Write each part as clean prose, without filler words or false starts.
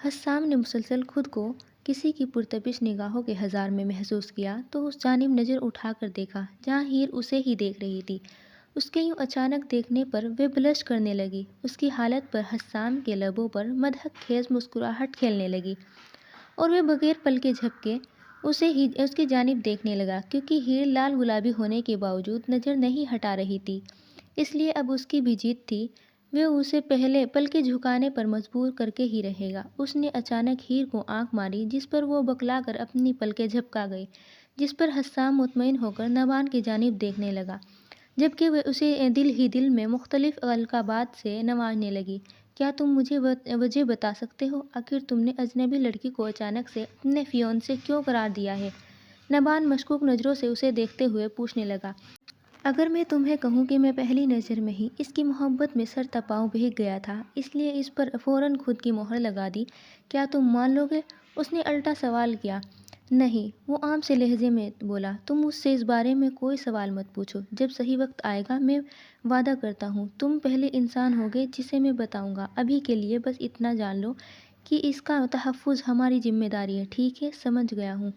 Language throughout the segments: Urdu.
حسام نے مسلسل خود کو کسی کی پرتپش نگاہوں کے ہزار میں محسوس کیا تو اس جانب نظر اٹھا کر دیکھا جہاں ہیر اسے ہی دیکھ رہی تھی۔ اس کے یوں اچانک دیکھنے پر وہ بلش کرنے لگی۔ اس کی حالت پر حسام کے لبوں پر مدحت خیز مسکراہٹ کھیلنے لگی اور وہ بغیر پلکیں جھپکے اس کی جانب دیکھنے لگا کیونکہ ہیر لال گلابی ہونے کے باوجود نظر نہیں ہٹا رہی تھی، اس لیے اب اس کی بھی جیت تھی۔ وہ اسے پہلے پلکیں جھکانے پر مجبور کر کے ہی رہے گا۔ اس نے اچانک ہیر کو آنکھ ماری جس پر وہ بکلا کر اپنی پلکیں جھپکا گئی، جس پر حسام مطمئن ہو کر نبان کی جانب دیکھنے لگا جبکہ وہ اسے دل ہی دل میں مختلف القابات سے نوازنے لگی۔ کیا تم مجھے وجہ بتا سکتے ہو؟ آخر تم نے اجنبی لڑکی کو اچانک سے اپنے فیونسے کیوں قرار دیا ہے؟ نبان مشکوک نظروں سے اسے دیکھتے ہوئے پوچھنے لگا۔ اگر میں تمہیں کہوں کہ میں پہلی نظر میں ہی اس کی محبت میں سر تپاؤں بہگ گیا تھا، اس لیے اس پر فوراً خود کی مہر لگا دی، کیا تم مان لو گے؟ اس نے الٹا سوال کیا۔ نہیں، وہ عام سے لہجے میں بولا، تم مجھ سے اس بارے میں کوئی سوال مت پوچھو، جب صحیح وقت آئے گا میں وعدہ کرتا ہوں تم پہلے انسان ہوگے جسے میں بتاؤں گا۔ ابھی کے لیے بس اتنا جان لو کہ اس کا تحفظ ہماری ذمہ داری ہے، ٹھیک ہے؟ سمجھ گیا ہوں،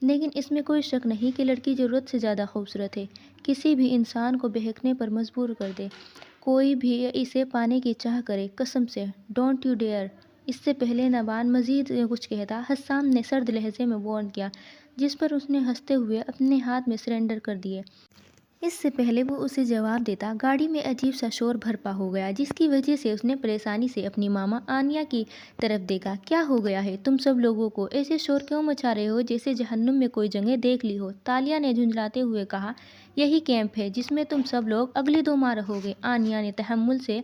لیکن اس میں کوئی شک نہیں کہ لڑکی ضرورت سے زیادہ خوبصورت ہے، کسی بھی انسان کو بہکنے پر مجبور کر دے، کوئی بھی اسے پانے کی چاہ کرے، قسم سے ڈونٹ یو ڈیئر۔ اس سے پہلے نبان مزید کچھ کہتا، حسام نے سرد لہجے میں وارن کیا، جس پر اس نے ہنستے ہوئے اپنے ہاتھ میں سرنڈر کر دیے۔ اس سے پہلے وہ اسے جواب دیتا، گاڑی میں عجیب سا شور بھرپا ہو گیا جس کی وجہ سے اس نے پریشانی سے اپنی ماما آنیا کی طرف دیکھا۔ کیا ہو گیا ہے تم سب لوگوں کو؟ ایسے شور کیوں مچا رہے ہو جیسے جہنم میں کوئی جگہ دیکھ لی ہو؟ تالیہ نے جھنجھلاتے ہوئے کہا، یہی کیمپ ہے جس میں تم سب لوگ اگلی 2 ماہ رہو گے۔ آنیا نے تحمل سے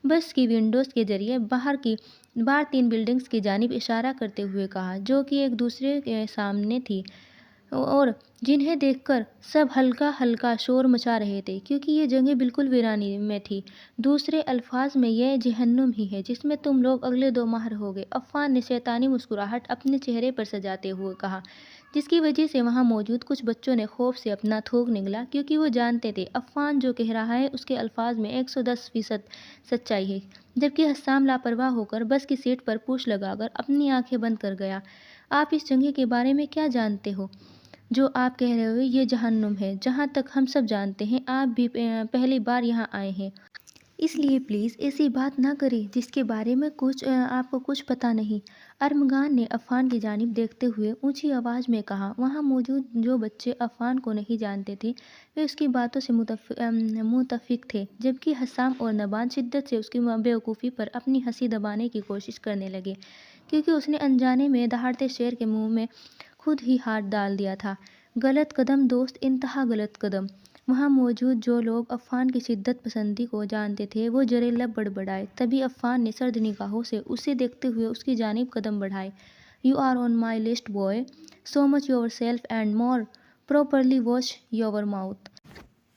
بس کی ونڈوز کے ذریعے باہر 3 بلڈنگز کی جانب اشارہ کرتے ہوئے کہا جو کہ ایک دوسرے کے سامنے تھی اور جنہیں دیکھ کر سب ہلکا ہلکا شور مچا رہے تھے کیونکہ یہ جگہ بالکل ویرانی میں تھی۔ دوسرے الفاظ میں یہ جہنم ہی ہے جس میں تم لوگ اگلے 2 ماہ رہو گے، عفان نے شیطانی مسکراہٹ اپنے چہرے پر سجاتے ہوئے کہا، جس کی وجہ سے وہاں موجود کچھ بچوں نے خوف سے اپنا تھوک نگلا کیونکہ وہ جانتے تھے عفان جو کہہ رہا ہے اس کے الفاظ میں 110% سچائی ہے، جبکہ حسام لاپرواہ ہو کر بس کی سیٹ پر پوچھ لگا کر اپنی آنکھیں بند کر گیا۔ آپ اس جگہ کے بارے میں کیا جانتے ہو جو آپ کہہ رہے ہو یہ جہنم ہے؟ جہاں تک ہم سب جانتے ہیں آپ بھی پہلی بار یہاں آئے ہیں، اس لیے پلیز ایسی بات نہ کریں جس کے بارے میں آپ کو کچھ پتہ نہیں۔ ارمغان نے عفان کی جانب دیکھتے ہوئے اونچی آواز میں کہا۔ وہاں موجود جو بچے عفان کو نہیں جانتے تھے وہ اس کی باتوں سے متفق تھے، جبکہ حسام اور نبان شدت سے اس کی بیوقوفی پر اپنی ہنسی دبانے کی کوشش کرنے لگے کیونکہ اس نے انجانے میں دہاڑتے شیر کے منہ میں خود ہی ہاتھ ڈال دیا تھا۔ غلط قدم دوست، انتہا غلط قدم۔ وہاں موجود جو لوگ عفان کی شدت پسندی کو جانتے تھے وہ ذرے لب بڑبڑائے، تبھی عفان نے سرد نگاہوں سے اسے دیکھتے ہوئے اس کی جانب قدم بڑھائے۔ You are on my list boy, so much yourself and more properly wash your mouth.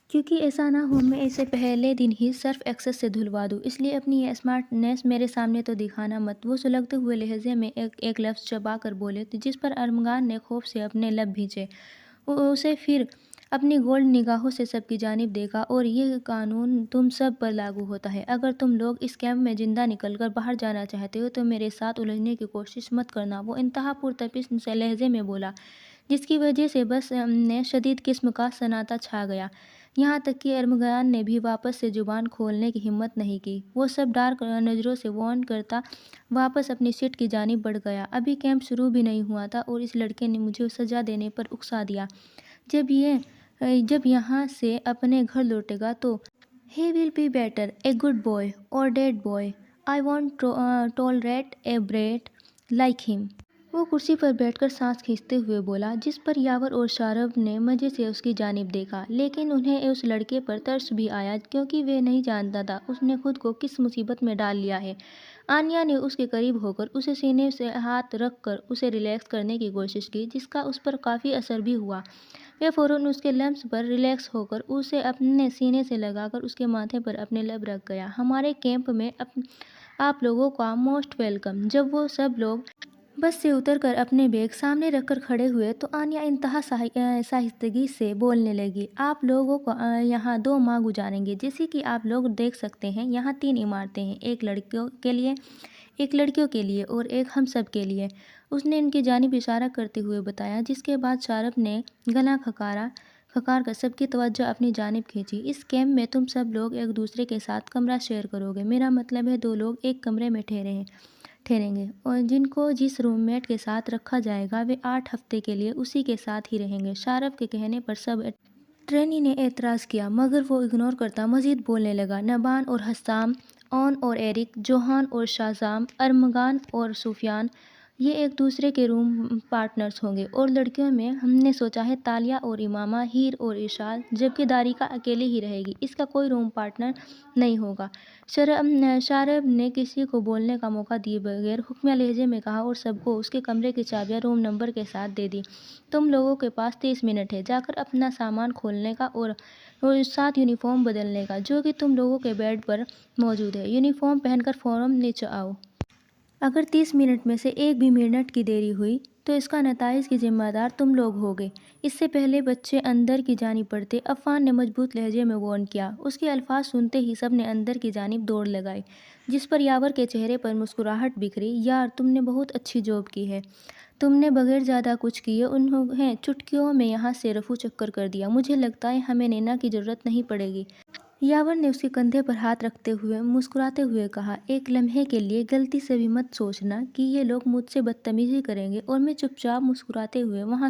کیونکہ ایسا نہ ہو میں اسے پہلے دن ہی سرف ایکسس سے دھلوا دوں، اس لیے اپنی یہ اسمارٹنیس میرے سامنے تو دکھانا مت۔ وہ سلگتے ہوئے لہجے میں ایک لفظ چبا کر بولے جس پر ارمغان نے خوف سے اپنے لب بھینچے۔ اسے پھر اپنی گولڈ نگاہوں سے سب کی جانب دیکھا، اور یہ قانون تم سب پر لاگو ہوتا ہے۔ اگر تم لوگ اس کیمپ میں زندہ نکل کر باہر جانا چاہتے ہو تو میرے ساتھ الجھنے کی کوشش مت کرنا۔ وہ انتہا پرتپش لہجے میں بولا جس کی وجہ سے بس میں شدید قسم کا سناٹا چھا گیا، یہاں تک کہ ارمغان نے بھی واپس سے زبان کھولنے کی ہمت نہیں کی۔ وہ سب ڈارک نظروں سے وارن کرتا واپس اپنی سیٹ کی جانب بڑھ گیا۔ ابھی کیمپ شروع بھی نہیں ہوا تھا اور اس لڑکے نے مجھے سزا دینے پر اکسا دیا۔ جب یہاں سے اپنے گھر لوٹے گا تو ہی will be better a good boy اور dead boy, I won't tolerate a brat like him. وہ کرسی پر بیٹھ کر سانس کھینچتے ہوئے بولا، جس پر یاور اور شارب نے مزے سے اس کی جانب دیکھا، لیکن انہیں اس لڑکے پر ترس بھی آیا کیونکہ وہ نہیں جانتا تھا اس نے خود کو کس مصیبت میں ڈال لیا ہے۔ آنیا نے اس کے قریب ہو کر اسے سینے سے ہاتھ رکھ کر اسے ریلیکس کرنے کی کوشش کی جس کا اس پر کافی اثر بھی ہوا۔ وہ فوراً اس کے لمس پر ریلیکس ہو کر اسے اپنے سینے سے لگا کر اس کے ماتھے پر اپنے لب رکھ گیا۔ ہمارے کیمپ میں آپ لوگوں کا موسٹ ویلکم۔ جب وہ سب لوگ بس سے اتر کر اپنے بیگ سامنے رکھ کر کھڑے ہوئے تو آنیا انتہا شائستگی سے بولنے لگی، آپ لوگوں کو یہاں 2 ماہ گزاریں گے۔ جیسے کہ آپ لوگ دیکھ سکتے ہیں یہاں 3 عمارتیں ہیں، ایک لڑکیوں کے لیے، ایک لڑکیوں کے لیے اور ایک ہم سب کے لیے، اس نے ان کی جانب اشارہ کرتے ہوئے بتایا، جس کے بعد شارپ نے گلا کھکار کر سب کی توجہ اپنی جانب کھینچی۔ اس کیمپ میں تم سب لوگ ایک دوسرے کے ساتھ کمرہ شیئر کرو گے، میرا مطلب ہے 2 لوگ ایک کمرے میں ٹھہریں گے، اور جن کو جس روم میٹ کے ساتھ رکھا جائے گا وہ 8 ہفتے کے لیے اسی کے ساتھ ہی رہیں گے۔ شارپ کے کہنے پر سب ٹرینی نے اعتراض کیا، مگر وہ اگنور کرتا مزید بولنے لگا، نبان اور حسام، اون اور ایرک، جوہان اور شازام، ارمغان اور سفیان، یہ ایک دوسرے کے روم پارٹنرز ہوں گے، اور لڑکیوں میں ہم نے سوچا ہے تالیہ اور امامہ، ہیر اور اشال، جبکہ داریکا اکیلی ہی رہے گی، اس کا کوئی روم پارٹنر نہیں ہوگا۔ شارپ نے کسی کو بولنے کا موقع دیے بغیر حکمیہ لہجے میں کہا اور سب کو اس کے کمرے کی چابیاں روم نمبر کے ساتھ دے دی۔ تم لوگوں کے پاس 30 منٹ ہے جا کر اپنا سامان کھولنے کا اور 7 یونیفارم بدلنے کا، جو کہ تم لوگوں کے بیڈ پر موجود ہے۔ یونیفارم پہن کر فوراً نیچے آؤ۔ اگر 30 منٹ میں سے ایک بھی منٹ کی دیری ہوئی تو اس کا نتائج کی ذمہ دار تم لوگ ہوگے۔ اس سے پہلے بچے اندر کی جانب بڑھتے، عفان نے مضبوط لہجے میں وارن کیا۔ اس کے الفاظ سنتے ہی سب نے اندر کی جانب دوڑ لگائی، جس پر یاور کے چہرے پر مسکراہٹ بکھری۔ یار، تم نے بہت اچھی جاب کی ہے، تم نے بغیر زیادہ کچھ کیے انہیں چٹکیوں میں یہاں سے رفو چکر کر دیا، مجھے لگتا ہے ہمیں نینا کی ضرورت نہیں پڑے گی۔ یاور نے اس کے کندھے پر ہاتھ رکھتے ہوئے مسکراتے ہوئے کہا، ایک لمحے کے لیے غلطی سے بھی مت سوچنا کہ یہ لوگ مجھ سے بدتمیزی کریں گے اور میں چپ چاپ مسکراتے ہوئے وہاں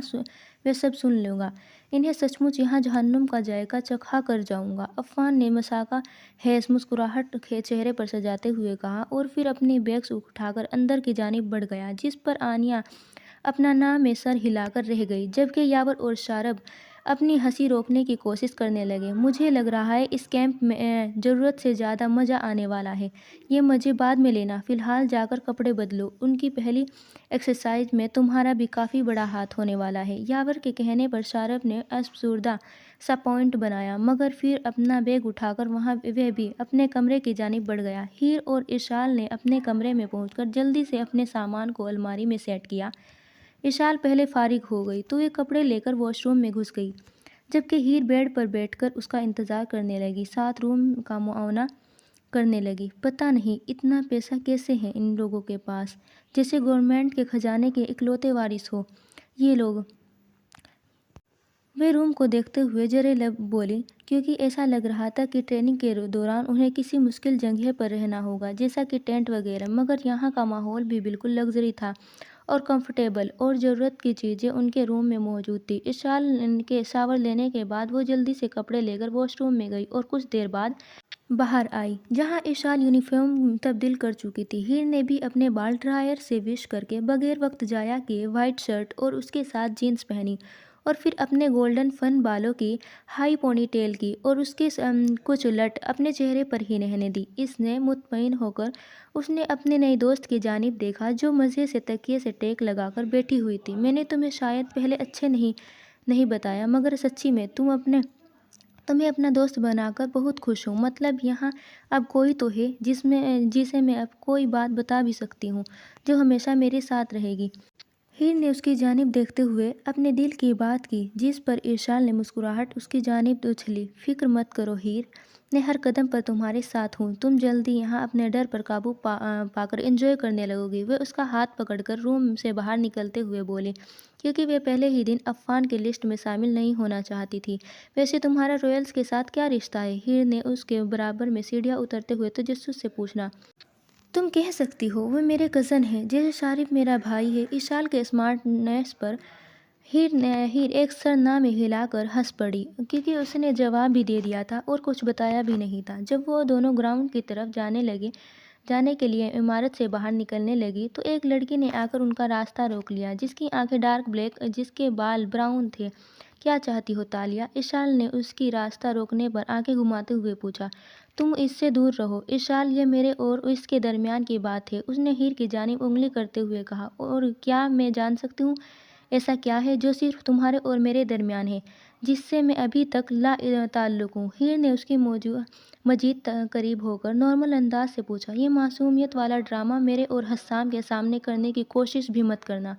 وہ سب سن لوں گا، انہیں سچ مچ یہاں جہنم کا ذائقہ چکھا کر جاؤں گا۔ عفان نے مساکا خیز مسکراہٹ چہرے پر سجاتے ہوئے کہا، اور پھر اپنی بیگز اٹھا کر اندر کی جانب بڑھ گیا، جس پر آنیہ اپنا نام میں سر ہلا کر رہ گئی، جبکہ یاور اور شارپ اپنی ہنسی روکنے کی کوشش کرنے لگے۔ مجھے لگ رہا ہے اس کیمپ میں ضرورت سے زیادہ مزہ آنے والا ہے، یہ مزے بعد میں لینا، فی الحال جا کر کپڑے بدلو، ان کی پہلی ایکسرسائز میں تمہارا بھی کافی بڑا ہاتھ ہونے والا ہے۔ یاور کے کہنے پر شارپ نے افسردہ سا پوائنٹ بنایا، مگر پھر اپنا بیگ اٹھا کر وہ بھی اپنے کمرے کی جانب بڑھ گیا۔ ہیر اور اشال نے اپنے کمرے میں پہنچ کر جلدی سے اپنے سامان کو الماری میں سیٹ کیا۔ اشال پہلے فارغ ہو گئی تو وہ کپڑے لے کر واش روم میں گھس گئی، جبکہ ہیر بیڈ پر بیٹھ کر اس کا انتظار کرنے لگی، ساتھ روم کا معائنہ کرنے لگی۔ پتہ نہیں اتنا پیسہ کیسے ہے ان لوگوں کے پاس، جیسے گورنمنٹ کے خزانے کے اکلوتے وارث ہو یہ لوگ۔ وہ روم کو دیکھتے ہوئے زرے لب بولی، کیونکہ ایسا لگ رہا تھا کہ ٹریننگ کے دوران انہیں کسی مشکل جگہ پر رہنا ہوگا، جیسا کہ ٹینٹ وغیرہ، مگر یہاں کا ماحول بھی بالکل لگژری تھا اور کمفرٹیبل، اور ضرورت کی چیزیں ان کے روم میں موجود تھیں۔ اشال کے شاور لینے کے بعد وہ جلدی سے کپڑے لے کر واش روم میں گئی اور کچھ دیر بعد باہر آئی، جہاں اشال یونیفارم تبدیل کر چکی تھی۔ ہیر نے بھی اپنے بال ڈرائر سے واش کر کے بغیر وقت ضائع کیے وائٹ شرٹ اور اس کے ساتھ جینس پہنی، اور پھر اپنے گولڈن فن بالوں کی ہائی پونی ٹیل کی اور اس کے کچھ لٹ اپنے چہرے پر ہی رہنے دی۔ اس نے مطمئن ہو کر اس نے اپنے نئی دوست کی جانب دیکھا، جو مزے سے تکیے سے ٹیک لگا کر بیٹھی ہوئی تھی۔ میں نے تمہیں شاید پہلے اچھے نہیں بتایا، مگر سچی میں تمہیں اپنا دوست بنا کر بہت خوش ہوں، مطلب یہاں اب کوئی تو ہے جسے میں اب کوئی بات بتا بھی سکتی ہوں، جو ہمیشہ میرے ساتھ رہے گی۔ ہیر نے اس کی جانب دیکھتے ہوئے اپنے دل کی بات کی، جس پر اشال نے مسکراہٹ اس کی جانب اچھلی۔ فکر مت کرو، ہیر میں ہر قدم پر تمہارے ساتھ ہوں، تم جلدی یہاں اپنے ڈر پر قابو پا کر انجوائے کرنے لگو گی۔ وہ اس کا ہاتھ پکڑ کر روم سے باہر نکلتے ہوئے بولی، کیونکہ وہ پہلے ہی دن عفان کی لسٹ میں شامل نہیں ہونا چاہتی تھی۔ ویسے تمہارا رویلز کے ساتھ کیا رشتہ ہے؟ ہیر نے اس کے برابر میں سیڑھیاں اترتے ہوئے تجسس سے پوچھا۔ تم کہہ سکتی ہو، وہ میرے کزن ہیں، جیسے شارپ میرا بھائی ہے۔ اشال کے اسمارٹنیس پر ہیر ایک سر نہ میں ہلا کر ہنس پڑی، کیونکہ اس نے جواب بھی دے دیا تھا اور کچھ بتایا بھی نہیں تھا۔ جب وہ دونوں گراؤنڈ کی طرف جانے کے لیے عمارت سے باہر نکلنے لگی تو ایک لڑکی نے آ کر ان کا راستہ روک لیا، جس کی آنکھیں ڈارک بلیک، جس کے بال براؤن تھے۔ کیا چاہتی ہو تالیہ؟ اشال نے اس کی راستہ روکنے پر آنکھیں گھماتے ہوئے پوچھا۔ تم اس سے دور رہو اشال، یہ میرے اور اس کے درمیان کی بات ہے، اس نے ہیر کی جانب انگلی کرتے ہوئے کہا۔ اور کیا میں جان سکتی ہوں ایسا کیا ہے جو صرف تمہارے اور میرے درمیان ہے، جس سے میں ابھی تک لا تعلق ہوں؟ ہیر نے اس کی مزید قریب ہو کر نارمل انداز سے پوچھا۔ یہ معصومیت والا ڈرامہ میرے اور حسام کے سامنے کرنے کی کوشش بھی مت کرنا،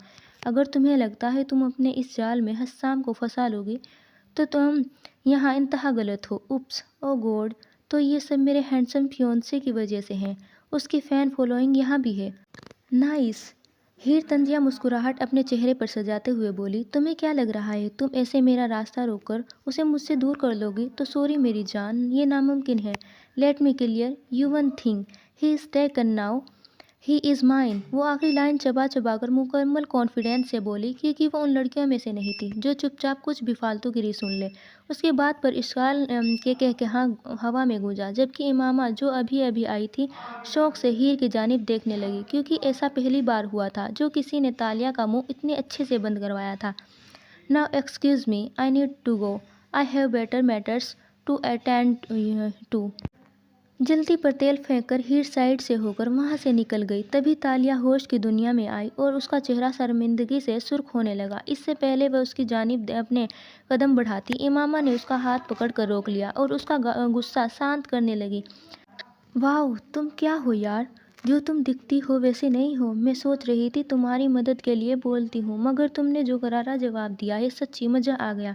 اگر تمہیں لگتا ہے تم اپنے اس جال میں حسام کو پھنسا لو گی تو تم یہاں انتہا غلط ہو۔ اوپس، او گوڈ، تو یہ سب میرے ہینڈسم فیونسے کی وجہ سے ہے، اس کی فین فالوئنگ یہاں بھی ہے۔ نائس۔ ہیر طنزیہ مسکراہٹ اپنے چہرے پر سجاتے ہوئے بولی، تمہیں کیا لگ رہا ہے تم ایسے میرا راستہ روک کر اسے مجھ سے دور کر لو گی؟ تو سوری میری جان، یہ ناممکن ہے۔ Let me clear you one thing, he is taken now, he is mine. وہ آخری لائن چبا چبا کر مکمل کانفیڈنس سے بولی کیونکہ وہ ان لڑکیوں میں سے نہیں تھی جو چپ چاپ کچھ بھی فالتو گری سن لے۔ اس کے بات پر اشغال کے کہکہاں ہوا میں گونجا، جبکہ امامہ جو ابھی ابھی آئی تھی شوق سے ہیر کی جانب دیکھنے لگی، کیونکہ ایسا پہلی بار ہوا تھا جو کسی نے تالیہ کا منہ اتنے اچھے سے بند کروایا تھا۔ Now excuse me, I need to go, I have better matters to attend to. جلدی پر تیل پھینک کر ہیر سائڈ سے ہو کر وہاں سے نکل گئی۔ تبھی تالیہ ہوش کی دنیا میں آئی اور اس کا چہرہ شرمندگی سے سرخ ہونے لگا۔ اس سے پہلے وہ اس کی جانب اپنے قدم بڑھاتی، امامہ نے اس کا ہاتھ پکڑ کر روک لیا اور اس کا غصہ شانت کرنے لگی۔ واؤ، تم کیا ہو یار، جو تم دکھتی ہو ویسے نہیں ہو۔ میں سوچ رہی تھی تمہاری مدد کے لیے بولتی ہوں، مگر تم نے جو کرارا جواب دیا ہے سچی مزہ آ گیا۔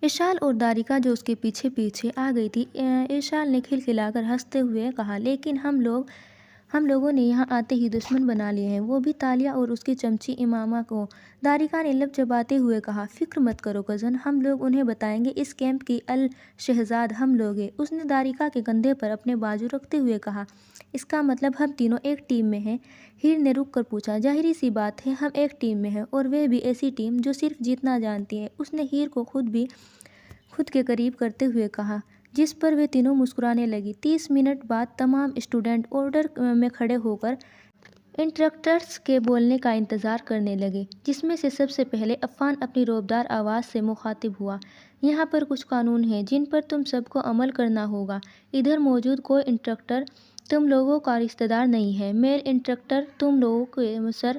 ایشال اور داریکا جو اس کے پیچھے پیچھے آ گئی تھی، ایشال نے کھلکھلا کر ہنستے ہوئے کہا، لیکن ہم لوگوں نے یہاں آتے ہی دشمن بنا لیے ہیں، وہ بھی تالیہ اور اس کی چمچی امامہ کو۔ داریکا نے لب چباتے ہوئے کہا، فکر مت کرو کزن، ہم لوگ انہیں بتائیں گے اس کیمپ کی الشہزاد ہم لوگ ہیں۔ اس نے داریکا کے کندھے پر اپنے بازو رکھتے ہوئے کہا، اس کا مطلب ہم تینوں ایک ٹیم میں ہیں؟ ہیر نے رک کر پوچھا، ظاہر سی بات ہے ہم ایک ٹیم میں ہیں، اور وہ بھی ایسی ٹیم جو صرف جیتنا جانتی ہے۔ اس نے ہیر کو خود کے قریب کرتے ہوئے کہا، جس پر وہ تینوں مسکرانے لگی۔ 30 منٹ بعد تمام اسٹوڈنٹ آرڈر میں کھڑے ہو کر انسٹرکٹرز کے بولنے کا انتظار کرنے لگے، جس میں سے سب سے پہلے عفان اپنی رعبدار آواز سے مخاطب ہوا، یہاں پر کچھ قانون ہیں جن پر تم سب کو عمل کرنا ہوگا۔ ادھر موجود کوئی انسٹرکٹر تم لوگوں کا رشتہ دار نہیں ہے۔ میل انسٹرکٹر تم لوگوں کو سر،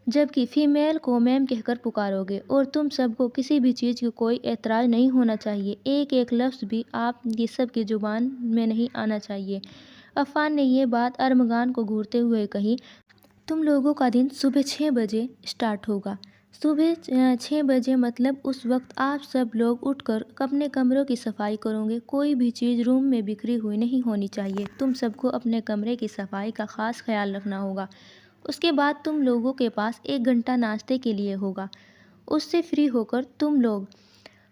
جبکہ فیمیل کو میم کہہ کر پکارو گے، اور تم سب کو کسی بھی چیز کی کوئی اعتراض نہیں ہونا چاہیے، ایک ایک لفظ بھی آپ یہ سب کی زبان میں نہیں آنا چاہیے۔ عفان نے یہ بات ارمغان کو گھورتے ہوئے کہی، تم لوگوں کا دن صبح 6 بجے اسٹارٹ ہوگا۔ صبح 6 بجے مطلب اس وقت آپ سب لوگ اٹھ کر اپنے کمروں کی صفائی کرو گے، کوئی بھی چیز روم میں بکھری ہوئی نہیں ہونی چاہیے، تم سب کو اپنے کمرے کی صفائی کا خاص خیال رکھنا ہوگا۔ اس کے بعد تم لوگوں کے پاس 1 گھنٹہ ناشتے کے لیے ہوگا، اس سے فری ہو کر تم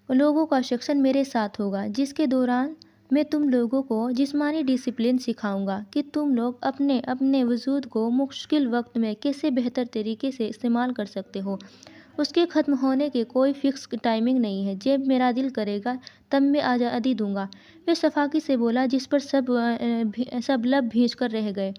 لوگوں کا سیکشن میرے ساتھ ہوگا، جس کے دوران میں تم لوگوں کو جسمانی ڈسپلن سکھاؤں گا کہ تم لوگ اپنے وجود کو مشکل وقت میں کیسے بہتر طریقے سے استعمال کر سکتے ہو۔ اس کے ختم ہونے کی کوئی فکس ٹائمنگ نہیں ہے، جب میرا دل کرے گا تب میں آزادی دوں گا۔ وہ شفاقی سے بولا، جس پر سب لب بھیج کر رہ گئے۔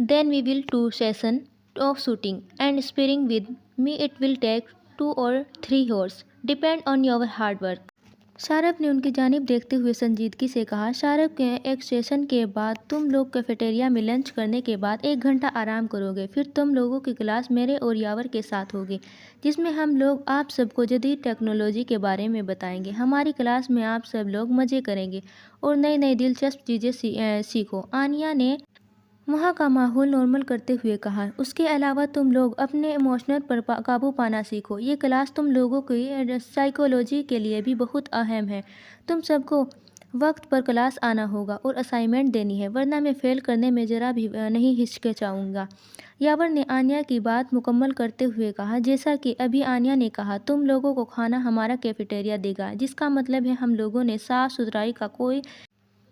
Then we will do session of shooting and sparring with me. It will take 2 or 3 hours. Depend on your hard work. Sharp نے ان کی جانب دیکھتے ہوئے سنجیدگی سے کہا، شارپ کے ایک سیشن کے بعد تم لوگ کیفیٹیریا میں لنچ کرنے کے بعد 1 گھنٹہ آرام کرو گے، پھر تم لوگوں کی کلاس میرے اور یاور کے ساتھ ہوگی، جس میں ہم لوگ آپ سب کو جدید ٹیکنالوجی کے بارے میں بتائیں گے۔ ہماری کلاس میں آپ سب لوگ مزے کریں گے اور نئی دلچسپ چیزیں سیکھو۔ آنیا نے وہاں کا ماحول نارمل کرتے ہوئے کہا، اس کے علاوہ تم لوگ اپنے ایموشنز پر قابو پانا سیکھو، یہ کلاس تم لوگوں کی سائیکولوجی کے لیے بھی بہت اہم ہے۔ تم سب کو وقت پر کلاس آنا ہوگا اور اسائنمنٹ دینی ہے، ورنہ میں فیل کرنے میں ذرا بھی نہیں ہچکچاؤں گا۔ یاور نے آنیا کی بات مکمل کرتے ہوئے کہا، جیسا کہ ابھی آنیا نے کہا، تم لوگوں کو کھانا ہمارا کیفیٹیریا دے گا، جس کا مطلب ہے ہم لوگوں نے صاف ستھرائی کا کوئی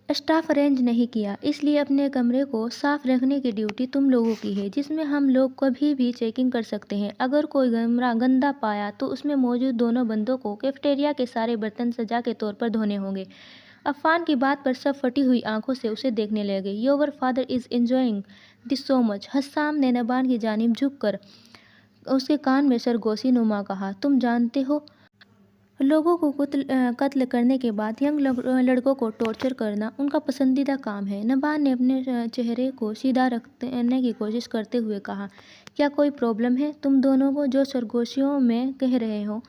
اسٹاف ارینج نہیں کیا، اس لیے اپنے کمرے کو صاف رکھنے کی ڈیوٹی تم لوگوں کی ہے، جس میں ہم لوگ کبھی بھی چیکنگ کر سکتے ہیں۔ اگر کوئی کمرہ گندا پایا تو اس میں موجود دونوں بندوں کو کیفیٹیریا کے سارے برتن سزا کے طور پر دھونے ہوں گے۔ عفان کی بات پر سب پھٹی ہوئی آنکھوں سے اسے دیکھنے لگے۔ Your father is enjoying this so much. Hussam نے نبان کی جانب جھک کر اس کے کان میں سرگوشی نما کہا، تم جانتے ہو لوگوں کو قتل کرنے کے بعد ینگ لڑکوں کو ٹارچر کرنا ان کا پسندیدہ کام ہے۔ نبان نے اپنے چہرے کو سیدھا رکھنے کی کوشش کرتے ہوئے کہا، کیا کوئی پرابلم ہے تم دونوں کو جو سرگوشیوں میں کہہ رہے ہو؟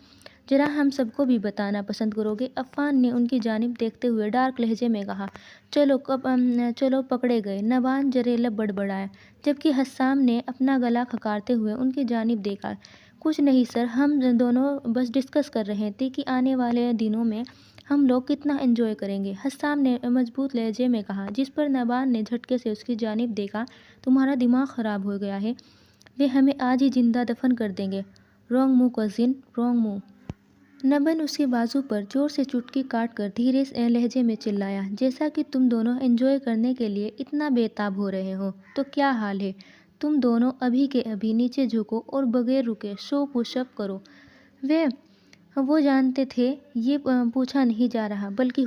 ذرا ہم سب کو بھی بتانا پسند کرو گے؟ عفان نے ان کی جانب دیکھتے ہوئے ڈارک لہجے میں کہا، چلو پکڑے گئے۔ نبان جریلب بڑبڑایا، جبکہ حسام نے اپنا گلا کھکارتے ہوئے ان کی جانب دیکھا، کچھ نہیں سر، ہم دونوں بس ڈسکس کر رہے تھے کہ آنے والے دنوں میں ہم لوگ کتنا انجوائے کریں گے، حسام نے مضبوط لہجے میں کہا، جس پر نبان نے جھٹکے سے اس کی جانب دیکھا۔ تمہارا دماغ خراب ہو گیا ہے، وہ ہمیں آج ہی زندہ دفن کر دیں گے۔ Wrong move cousin, wrong move. نبن اس کے بازو پر زور سے چٹکی کاٹ کر دھیرے لہجے میں چلایا، جیسا کہ تم دونوں انجوائے کرنے کے لیے اتنا بے تاب ہو رہے ہو تو کیا حال ہے؟ تم دونوں ابھی کے ابھی نیچے جھکو اور بغیر رکے 100 پش اپ کرو۔ وہ جانتے تھے یہ پوچھا نہیں جا رہا بلکہ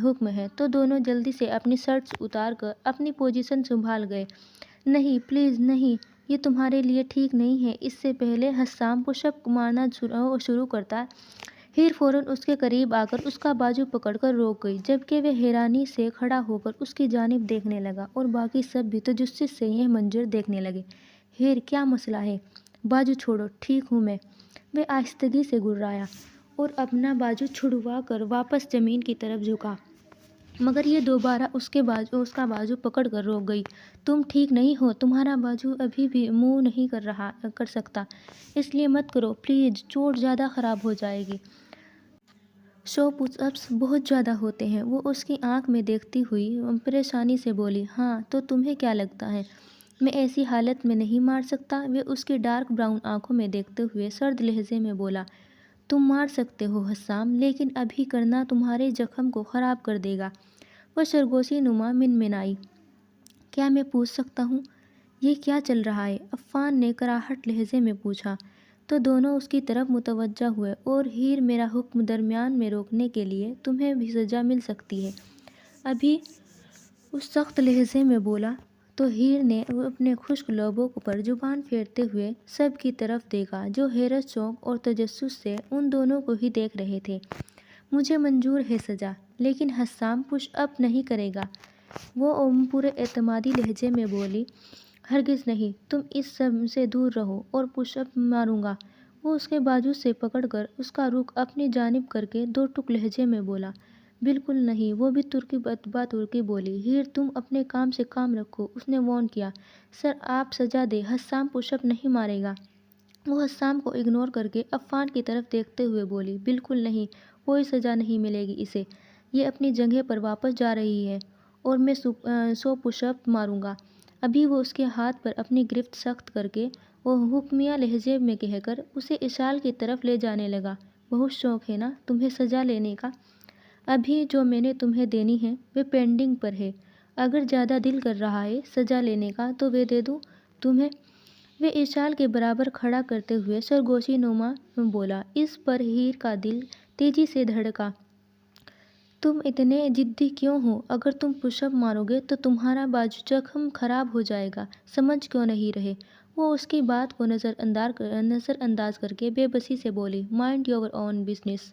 حکم ہے، تو دونوں جلدی سے اپنی شرٹس اتار کر اپنی پوزیشن سنبھال گئے۔ نہیں پلیز نہیں، یہ تمہارے لیے ٹھیک نہیں ہے۔ اس سے پہلے حسام پش اپ مارنا شروع کرتا، ہیر فوراً اس کے قریب آ کر اس کا بازو پکڑ کر روک گئی، جبکہ وہ حیرانی سے کھڑا ہو کر اس کی جانب دیکھنے لگا اور باقی سب بھی تجسس سے یہ منظر دیکھنے لگے۔ ہیر، کیا مسئلہ ہے؟ بازو چھوڑو، ٹھیک ہوں میں۔ وہ آہستگی سے گڑگڑایا اور اپنا بازو چھڑوا کر واپس زمین کی طرف جھکا، مگر یہ دوبارہ اس کا بازو پکڑ کر روک گئی۔ تم ٹھیک نہیں ہو، تمہارا بازو ابھی بھی موو نہیں کر سکتا، اس لیے مت کرو پلیز، چوٹ زیادہ خراب ہو جائے گی۔ 100 پش اپس بہت زیادہ ہوتے ہیں، وہ اس کی آنکھ میں دیکھتی ہوئی پریشانی سے بولی۔ ہاں تو تمہیں کیا لگتا ہے میں ایسی حالت میں نہیں مار سکتا؟ وہ اس کی ڈارک براؤن آنکھوں میں دیکھتے ہوئے سرد لہجے میں بولا۔ تم مار سکتے ہو حسام، لیکن ابھی کرنا تمہارے زخم کو خراب کر دے گا۔ وہ سرگوشی نما منمنائی۔ کیا میں پوچھ سکتا ہوں یہ کیا چل رہا ہے؟ عفان نے کراہٹ لہجے میں پوچھا، تو دونوں اس کی طرف متوجہ ہوئے۔ اور ہیر، میرا حکم درمیان میں روکنے کے لیے تمہیں بھی سزا مل سکتی ہے، ابھی اس سخت لہجے میں بولا۔ تو ہیر نے اپنے خشک لبوں پر زبان پھیرتے ہوئے سب کی طرف دیکھا، جو حیرت، شوق اور تجسس سے ان دونوں کو ہی دیکھ رہے تھے۔ مجھے منظور ہے سزا، لیکن حسام پش اپ نہیں کرے گا، وہ پورے اعتمادی لہجے میں بولی۔ ہرگز نہیں، تم اس سب سے دور رہو اور پش اپ ماروں گا۔ وہ اس کے بازو سے پکڑ کر اس کا رخ اپنی جانب کر کے دو ٹوک لہجے میں بولا۔ بالکل نہیں، وہ بھی ترکی باترکی بولی۔ ہیر، تم اپنے کام سے کام رکھو، اس نے وارن کیا۔ سر، آپ سزا دیں، حسام پش اپ نہیں مارے گا۔ وہ حسام کو اگنور کر کے عفان کی طرف دیکھتے ہوئے بولی۔ بالکل نہیں، کوئی سزا نہیں ملے گی اسے، یہ اپنی جگہ پر واپس جا رہی ہے اور میں 100 پش اپ ماروں گا۔ ابھی وہ اس کے ہاتھ پر اپنی گرفت سخت کر کے وہ حکمیہ لہجے میں کہہ کر اسے اشال کی طرف لے جانے لگا۔ بہت شوق ہے نا تمہیں سزا لینے کا؟ ابھی جو میں نے تمہیں دینی ہے وہ پینڈنگ پر ہے، اگر زیادہ دل کر رہا ہے سزا لینے کا تو وہ دے دوں تمہیں۔ وہ اشال کے برابر کھڑا کرتے ہوئے سرگوشی نما بولا۔ اس پر ہیر کا دل تیزی سے دھڑکا۔ تم اتنے ضدی کیوں ہو؟ اگر تم پش اپ مارو گے تو تمہارا بازو زخم خراب ہو جائے گا، سمجھ کیوں نہیں رہے؟ وہ اس کی بات کو نظر انداز کر کے بے بسی سے بولی۔ مائنڈ یور اون بزنس،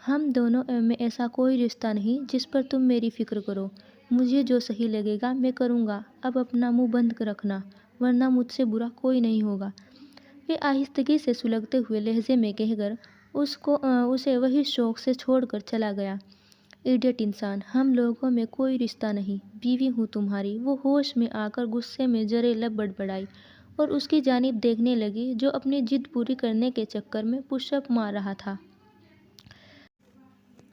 ہم دونوں میں ایسا کوئی رشتہ نہیں جس پر تم میری فکر کرو۔ مجھے جو صحیح لگے گا میں کروں گا، اب اپنا منہ بند رکھنا ورنہ مجھ سے برا کوئی نہیں ہوگا۔ وہ آہستگی سے سلگتے ہوئے لہجے میں کہہ کر اسے وہی شوق سے چھوڑ کر چلا گیا۔ ایڈیٹ انسان، ہم لوگوں میں کوئی رشتہ نہیں، بیوی ہوں تمہاری۔ وہ ہوش میں آ کر غصے میں جرے لب بڑبڑائی اور اس کی جانب دیکھنے لگی جو اپنی ضد پوری کرنے کے چکر میں پش اپ مار رہا تھا۔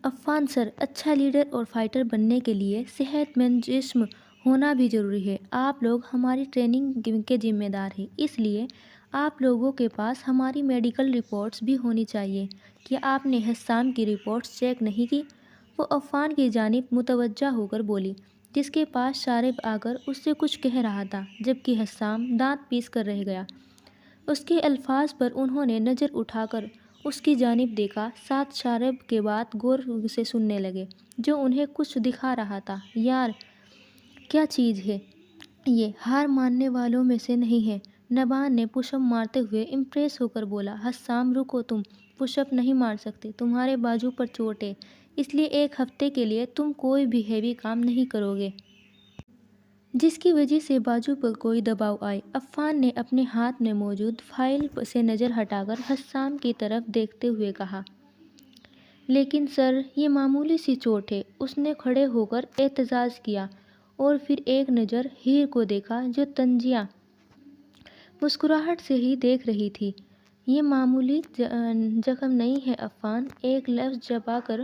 عفان سر، اچھا لیڈر اور فائٹر بننے کے لیے صحت مند جسم ہونا بھی ضروری ہے۔ آپ لوگ ہماری ٹریننگ کے ذمہ دار ہیں، اس لیے آپ لوگوں کے پاس ہماری میڈیکل رپورٹس بھی ہونی چاہیے۔ کیا آپ نے حسام کی رپورٹس چیک نہیں کی؟ وہ عفان کی جانب متوجہ ہو کر بولی، جس کے پاس شارب آ کر اس سے کچھ کہہ رہا تھا، جبکہ حسام دانت پیس کر رہ گیا۔ اس کے الفاظ پر انہوں نے نظر اٹھا کر اس کی جانب دیکھا، ساتھ شارب کے بات غور سے سننے لگے، جو انہیں کچھ دکھا رہا تھا۔ یار، کیا چیز ہے یہ؟ ہار ماننے والوں میں سے نہیں ہے، نبان نے پش اپ مارتے ہوئے امپریس ہو کر بولا۔ حسام، رکو، تم پش اپ نہیں مار سکتے، تمہارے بازو پر چوٹ ہے، اس لیے ایک ہفتے کے لیے تم کوئی بھی ہیوی کام نہیں کرو گے، جس کی وجہ سے بازو پر کوئی دباؤ آئے۔ عفان نے اپنے ہاتھ میں موجود فائل سے نظر ہٹا کر حسام کی طرف دیکھتے ہوئے کہا۔ لیکن سر، یہ معمولی سی چوٹ ہے، اس نے کھڑے ہو کر احتجاج کیا اور پھر ایک نظر ہیر کو دیکھا جو طنزیہ مسکراہٹ سے ہی دیکھ رہی تھی۔ یہ معمولی زخم نہیں ہے عفان، ایک لفظ چبا کر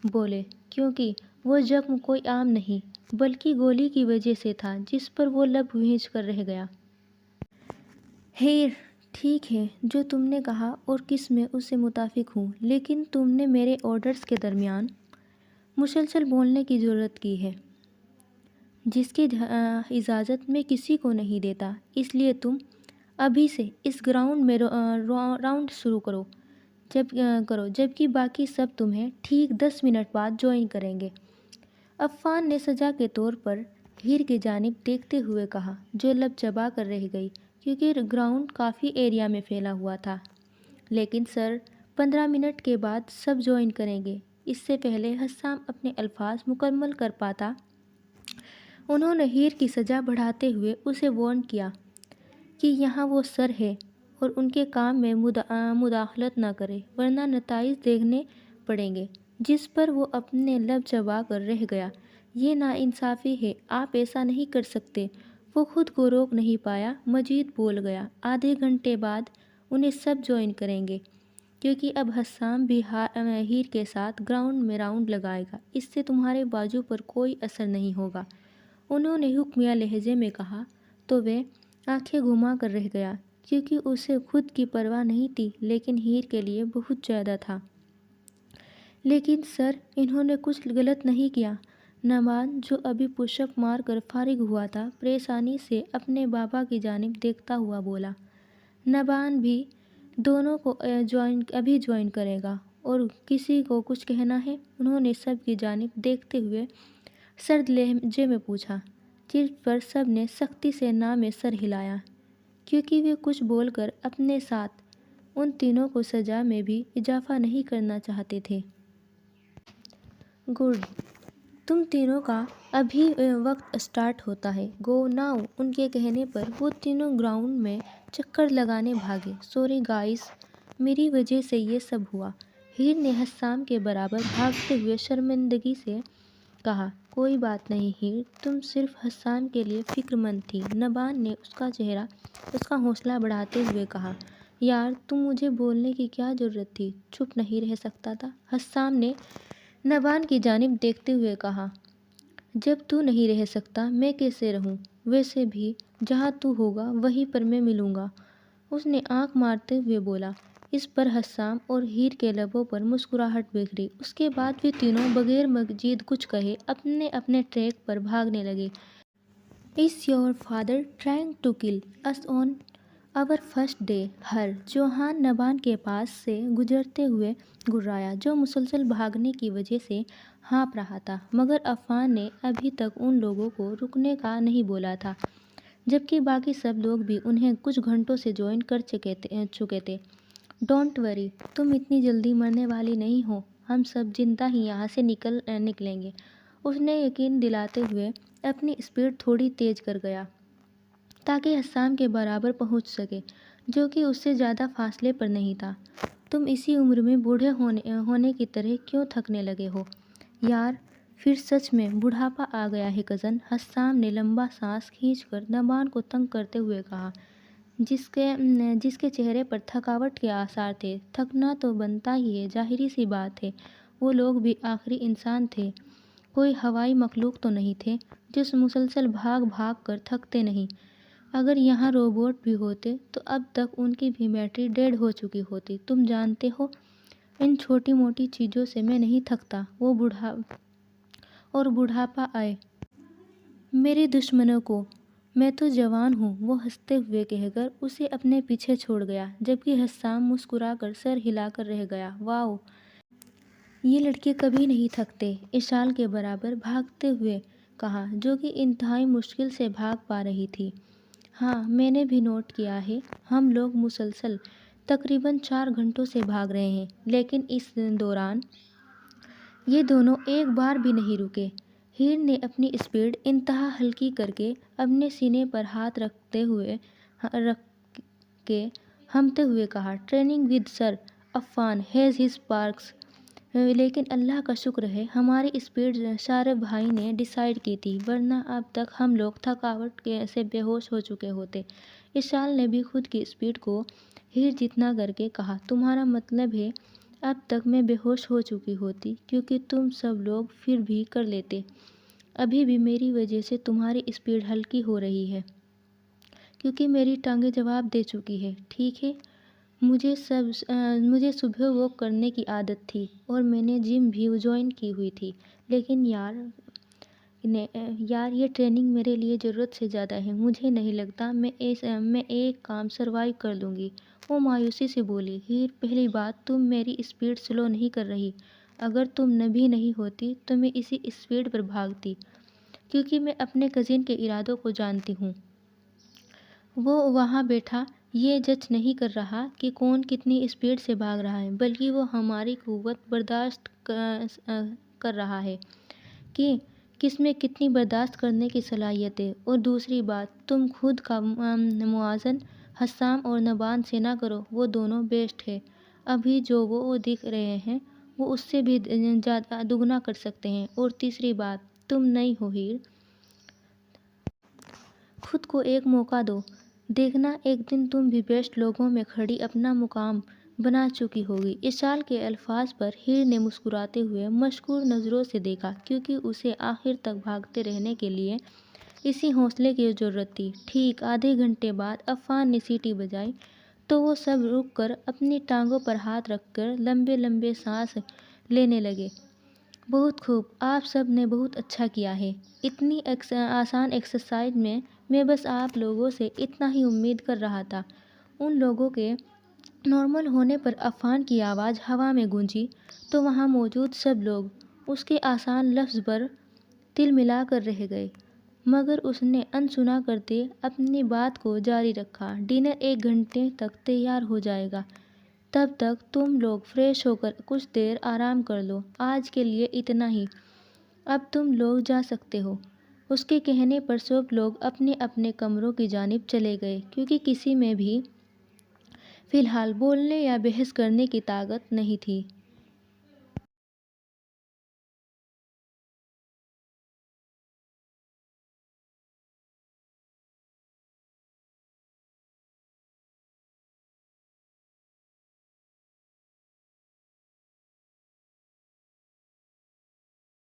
بولے، کیونکہ وہ زخم کوئی عام نہیں بلکہ گولی کی وجہ سے تھا جس پر وہ لب بھینچ کر رہ گیا۔ ہیر، ٹھیک ہے جو تم نے کہا اور کس میں اس سے متفق ہوں، لیکن تم نے میرے آرڈرز کے درمیان مسلسل بولنے کی ضرورت کی ہے جس کی اجازت میں کسی کو نہیں دیتا، اس لیے تم ابھی سے اس گراؤنڈ میں راؤنڈ شروع کرو جبکہ باقی سب تمہیں ٹھیک 10 منٹ بعد جوائن کریں گے۔ عفان نے سزا کے طور پر ہیر کی جانب دیکھتے ہوئے کہا، جو لب چبا کر رہ گئی کیونکہ گراؤنڈ کافی ایریا میں پھیلا ہوا تھا۔ لیکن سر، 15 منٹ کے بعد سب جوائن کریں گے۔ اس سے پہلے حسام اپنے الفاظ مکمل کر پاتا، انہوں نے ہیر کی سزا بڑھاتے ہوئے اسے وارن کیا کہ یہاں وہ سر ہے اور ان کے کام میں مداخلت نہ کرے ورنہ نتائج دیکھنے پڑیں گے، جس پر وہ اپنے لب چبا کر رہ گیا۔ یہ ناانصافی ہے، آپ ایسا نہیں کر سکتے۔ وہ خود کو روک نہیں پایا، مزید بول گیا، آدھے گھنٹے بعد انہیں سب جوائن کریں گے کیونکہ اب حسام بھی ہیر کے ساتھ گراؤنڈ میں راؤنڈ لگائے گا، اس سے تمہارے بازو پر کوئی اثر نہیں ہوگا، انہوں نے حکمیہ لہجے میں کہا۔ تو وہ آنکھیں گھما کر رہ گیا کیونکہ اسے خود کی پرواہ نہیں تھی لیکن ہیر کے لیے بہت زیادہ تھا۔ لیکن سر، انہوں نے کچھ غلط نہیں کیا، نبان جو ابھی پش اپ مار کر فارغ ہوا تھا پریشانی سے اپنے بابا کی جانب دیکھتا ہوا بولا۔ نبان بھی دونوں کو ابھی جوائن کرے گا اور کسی کو کچھ کہنا ہے، انہوں نے سب کی جانب دیکھتے ہوئے سرد لہجے میں پوچھا، جس پر سب نے سختی سے نہ میں سر ہلایا کیونکہ وہ کچھ بول کر اپنے ساتھ ان تینوں کو سزا میں بھی اضافہ نہیں کرنا چاہتے تھے۔ گڈ، تم تینوں کا ابھی وقت اسٹارٹ ہوتا ہے، گو ناؤ۔ ان کے کہنے پر وہ تینوں گراؤنڈ میں چکر لگانے بھاگے۔ سوری گائز، میری وجہ سے یہ سب ہوا، ہیر نے حسام کے برابر بھاگتے ہوئے شرمندگی سے کہا۔ کوئی بات نہیں ہیر، تم صرف حسام کے لیے فکر مند تھی، نبان نے اس کا حوصلہ بڑھاتے ہوئے کہا۔ یار، تم مجھے بولنے کی کیا ضرورت تھی، چپ نہیں رہ سکتا تھا، حسام نے نبان کی جانب دیکھتے ہوئے کہا۔ جب تو نہیں رہ سکتا میں کیسے رہوں، ویسے بھی جہاں تو ہوگا وہیں پر میں ملوں گا، اس نے آنکھ مارتے ہوئے بولا۔ اس پر حسام اور ہیر کے لبوں پر مسکراہٹ بکھری، اس کے بعد وہ تینوں بغیر مزید کچھ کہے اپنے اپنے ٹریک پر بھاگنے لگے۔ Is your father trying to kill us on our first day؟ ہر جوہان نبان کے پاس سے گزرتے ہوئے گھبرایا، جو مسلسل بھاگنے کی وجہ سے ہانپ رہا تھا، مگر عفان نے ابھی تک ان لوگوں کو رکنے کا نہیں بولا تھا، جبکہ باقی سب لوگ بھی انہیں کچھ گھنٹوں سے جوائن کر چکے تھے۔ ڈونٹ وری، تم اتنی جلدی مرنے والی نہیں ہو، ہم سب زندہ ہی یہاں سے نکلیں گے، اس نے یقین دلاتے ہوئے اپنی اسپیڈ تھوڑی تیز کر گیا تاکہ حسام کے برابر پہنچ سکے، جو کہ اس سے زیادہ فاصلے پر نہیں تھا۔ تم اسی عمر میں بوڑھے ہونے کی طرح کیوں تھکنے لگے ہو؟ یار، پھر سچ میں بڑھاپا آ گیا ہے کزن، حسام نے لمبا سانس کھینچ کر نبان کو تنگ کرتے ہوئے کہا، جس کے چہرے پر تھکاوٹ کے آثار تھے۔ تھکنا تو بنتا ہی ہے، ظاہر سی بات ہے، وہ لوگ بھی آخری انسان تھے، کوئی ہوائی مخلوق تو نہیں تھے جو مسلسل بھاگ بھاگ کر تھکتے نہیں۔ اگر یہاں روبوٹ بھی ہوتے تو اب تک ان کی بھی بیٹری ڈیڈ ہو چکی ہوتی۔ تم جانتے ہو، ان چھوٹی موٹی چیزوں سے میں نہیں تھکتا، اور بڑھاپا آئے میرے دشمنوں کو، میں تو جوان ہوں، وہ ہنستے ہوئے کہہ کر اسے اپنے پیچھے چھوڑ گیا، جبکہ حسام مسکرا کر سر ہلا کر رہ گیا۔ واؤ، یہ لڑکے کبھی نہیں تھکتے، اشال کے برابر بھاگتے ہوئے کہا، جو کہ انتہائی مشکل سے بھاگ پا رہی تھی۔ ہاں، میں نے بھی نوٹ کیا ہے، ہم لوگ مسلسل تقریباً 4 گھنٹوں سے بھاگ رہے ہیں، لیکن اس دوران یہ دونوں ایک بار بھی نہیں رکے۔ ہیر نے اپنی اسپیڈ انتہا ہلکی کر کے اپنے سینے پر ہاتھ رکھ کے ہمتے ہوئے کہا، training with sir Affan has his perks, لیکن اللہ کا شکر ہے ہماری اسپیڈ شارف بھائی نے ڈیسائیڈ کی تھی، ورنہ اب تک ہم لوگ تھکاوٹ سے بے ہوش ہو چکے ہوتے۔ اشال نے بھی خود کی اسپیڈ کو ہیر جتنا کر کے کہا، تمہارا مطلب ہے اب تک میں بے ہوش ہو چکی ہوتی، کیونکہ تم سب لوگ پھر بھی کر لیتے۔ ابھی بھی میری وجہ سے تمہاری اسپیڈ ہلکی ہو رہی ہے، کیونکہ میری ٹانگیں جواب دے چکی ہے، ٹھیک ہے؟ مجھے صبح واک کرنے کی عادت تھی اور میں نے جم بھی جوائن کی ہوئی تھی، لیکن یار یہ ٹریننگ میرے لیے ضرورت سے زیادہ ہے۔ مجھے نہیں لگتا میں ایک کام سروائیو کر لوں گی۔ وہ مایوسی سے بولی، ہیر، پہلی بات تم میری اسپیڈ سلو نہیں کر رہی۔ اگر تم بھی نہیں ہوتی تو میں اسی اسپیڈ پر بھاگتی، کیونکہ میں اپنے کزن کے ارادوں کو جانتی ہوں۔ وہ وہاں بیٹھا یہ جج نہیں کر رہا کہ کون کتنی اسپیڈ سے بھاگ رہا ہے، بلکہ وہ ہماری قوت برداشت کر رہا ہے کہ کس میں کتنی برداشت کرنے کی صلاحیت ہے۔ اور دوسری بات، تم خود کا موازن حسام اور نبان سے نہ کرو، وہ دونوں بیسٹ ہیں۔ ابھی جو وہ دکھ رہے ہیں وہ اس سے بھی زیادہ دگنا کر سکتے ہیں۔ اور تیسری بات، تم نئی ہو ہیر، خود کو ایک موقع دو، دیکھنا ایک دن تم بھی بیسٹ لوگوں میں کھڑی اپنا مقام بنا چکی ہوگی۔ اشال کے الفاظ پر ہیر نے مسکراتے ہوئے مشکور نظروں سے دیکھا، کیونکہ اسے آخر تک بھاگتے رہنے کے لیے اسی حوصلے کی ضرورت تھی۔ ٹھیک آدھے گھنٹے بعد عفان نے سیٹی بجائی تو وہ سب رک کر اپنی ٹانگوں پر ہاتھ رکھ کر لمبے لمبے سانس لینے لگے۔ بہت خوب، آپ سب نے بہت اچھا کیا ہے۔ اتنی آسان ایکسرسائز میں بس آپ لوگوں سے اتنا ہی امید کر رہا تھا۔ ان لوگوں کے نارمل ہونے پر عفان کی آواز ہوا میں گونجی تو وہاں موجود سب لوگ اس کے آسان لفظ پر تل ملا کر رہ گئے، مگر اس نے انسنا کرتے اپنی بات کو جاری رکھا۔ ڈنر 1 گھنٹے تک تیار ہو جائے گا، تب تک تم لوگ فریش ہو کر کچھ دیر آرام کر لو۔ آج کے لیے اتنا ہی، اب تم لوگ جا سکتے ہو۔ اس کے کہنے پر سب لوگ اپنے اپنے کمروں کی جانب چلے گئے، کیونکہ کسی میں بھی فی الحال بولنے یا بحث کرنے کی طاقت نہیں تھی۔